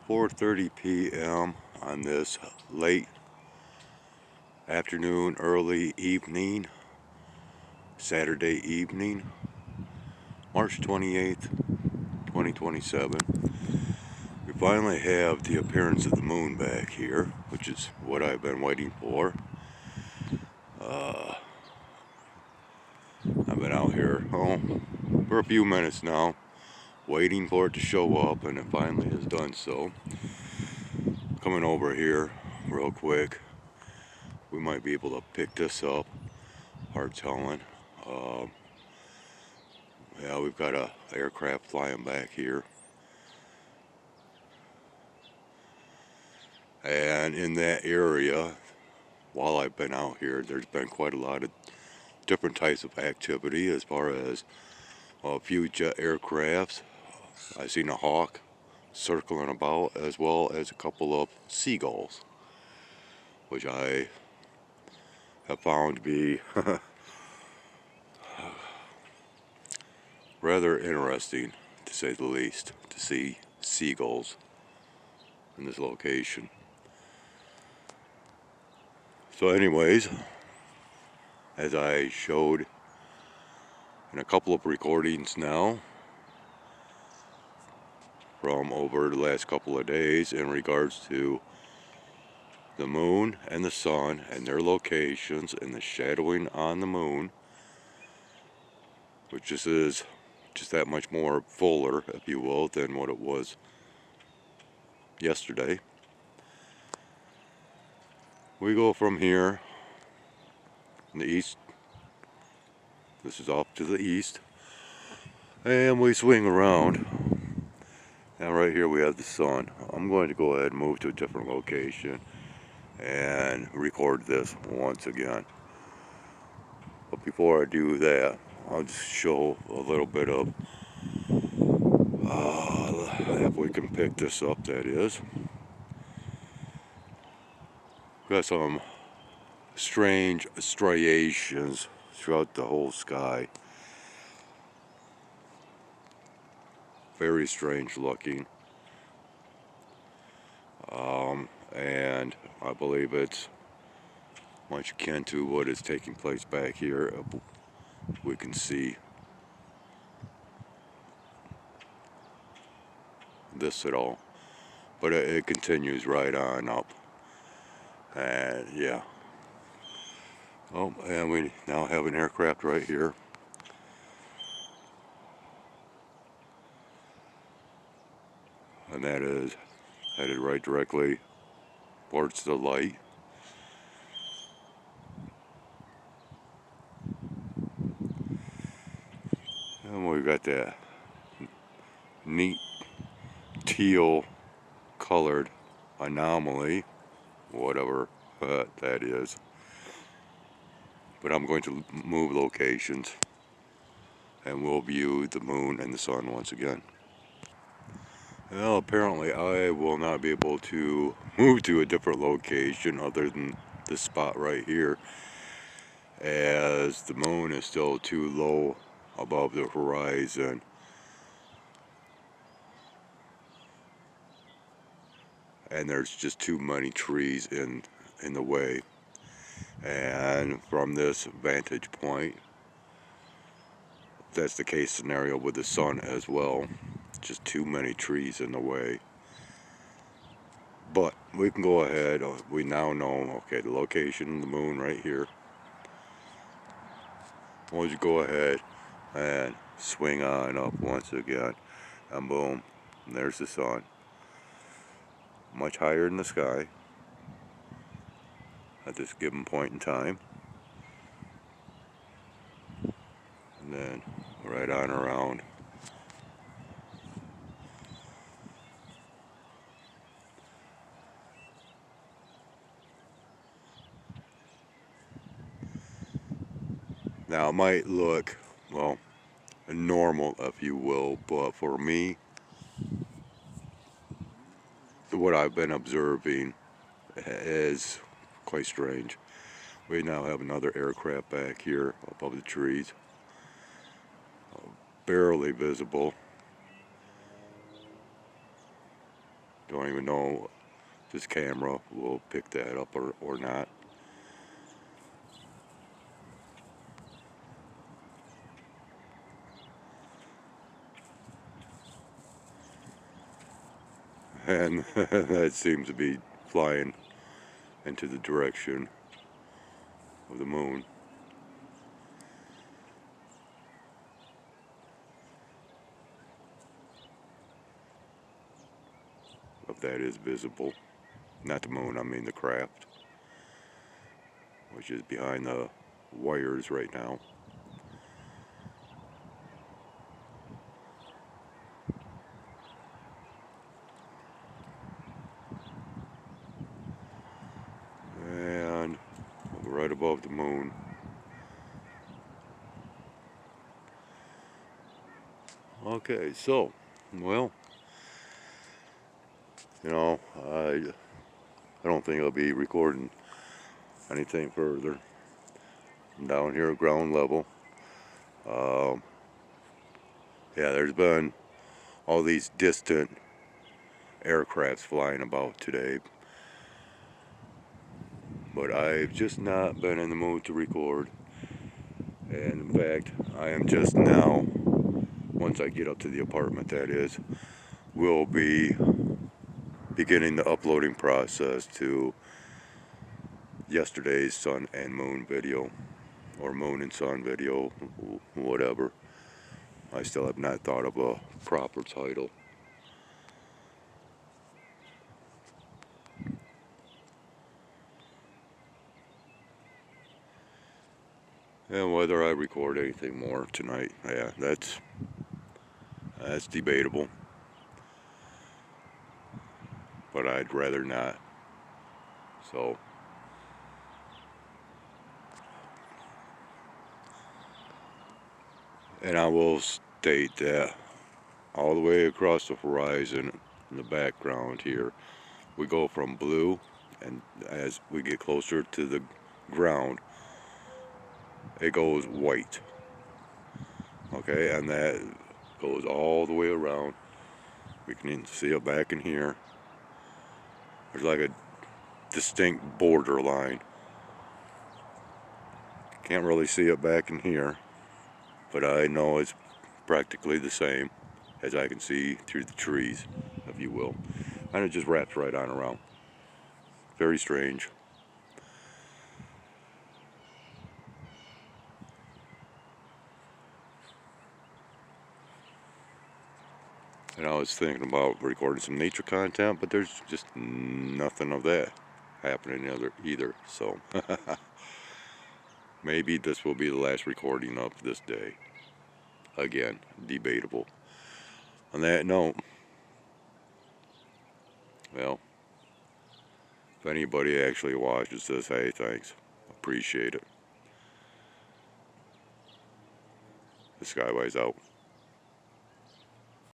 4:30 p.m. on this late afternoon, early evening, Saturday evening, March 28th, 2027. We finally have the appearance of the moon back here, which is what I've been waiting for. I've been out here for a few minutes now, waiting for it to show up, and it finally has done so. Coming over here real quick, we might be able to pick this up. Hard telling. Yeah, we've got a aircraft flying back here. And in that area, while I've been out here, there's been quite a lot of different types of activity as far as a few jet aircrafts. I've seen a hawk circling about, as well as a couple of seagulls, which I have found to be rather interesting, to say the least, to see seagulls in this location. So anyways, as I showed in a couple of recordings now from over the last couple of days in regards to the moon and the sun and their locations and the shadowing on the moon, which just is just that much more fuller, if you will, than what it was yesterday. We go from here in the east. This is off to the east, and we swing around. Now right here we have the sun. I'm going to go ahead and move to a different location and record this once again. But before I do that, I'll just show a little bit of, if we can pick this up, that is. Got some strange striations throughout the whole sky. Very strange looking. And I believe it's much akin to what is taking place back here. We can see this at all, but it continues right on up. And yeah. Oh, and we now have an aircraft right here. And that is headed right directly towards the light. And we've got that neat teal colored anomaly, whatever that is. But I'm going to move locations and we'll view the moon and the sun once again. Well, apparently I will not be able to move to a different location other than this spot right here, as the moon is still too low above the horizon. And there's just too many trees in the way. And from this vantage point, that's the case scenario with the sun as well. Just too many trees in the way. But we can go ahead. We now know, okay, the location of the moon right here. We'll just go ahead and swing on up once again, and boom, and there's the sun. Much higher in the sky at this given point in time. And then right on around. Now it might look, well, normal, if you will, but for me, what I've been observing is quite strange. We now have another aircraft back here above the trees, barely visible, Don't even know if this camera will pick that up or not. And that seems to be flying into the direction of the moon. If that is visible. Not the moon, I mean the craft, which is behind the wires right now. And right above the moon. Okay, so, well, you know, I don't think I'll be recording anything further. I'm down here at ground level. Yeah, there's been all these distant aircrafts flying about today, but I've just not been in the mood to record. And in fact, I am just now, once I get up to the apartment that is, will be beginning the uploading process to yesterday's sun and moon video, or moon and sun video, whatever. I still have not thought of a proper title. And whether I record anything more tonight, yeah, that's debatable. But I'd rather not. So, and I will state that all the way across the horizon in the background here, we go from blue, and as we get closer to the ground, it goes white. Okay, and that goes all the way around. We can even see it back in here. There's like a distinct border line. Can't really see it back in here, but I know it's practically the same as I can see through the trees, if you will. And it just wraps right on around. Very strange. And I was thinking about recording some nature content, but there's just nothing of that happening either. So maybe this will be the last recording of this day. Again, debatable. On that note, well, if anybody actually watches this, hey, thanks. Appreciate it. The Skywise out.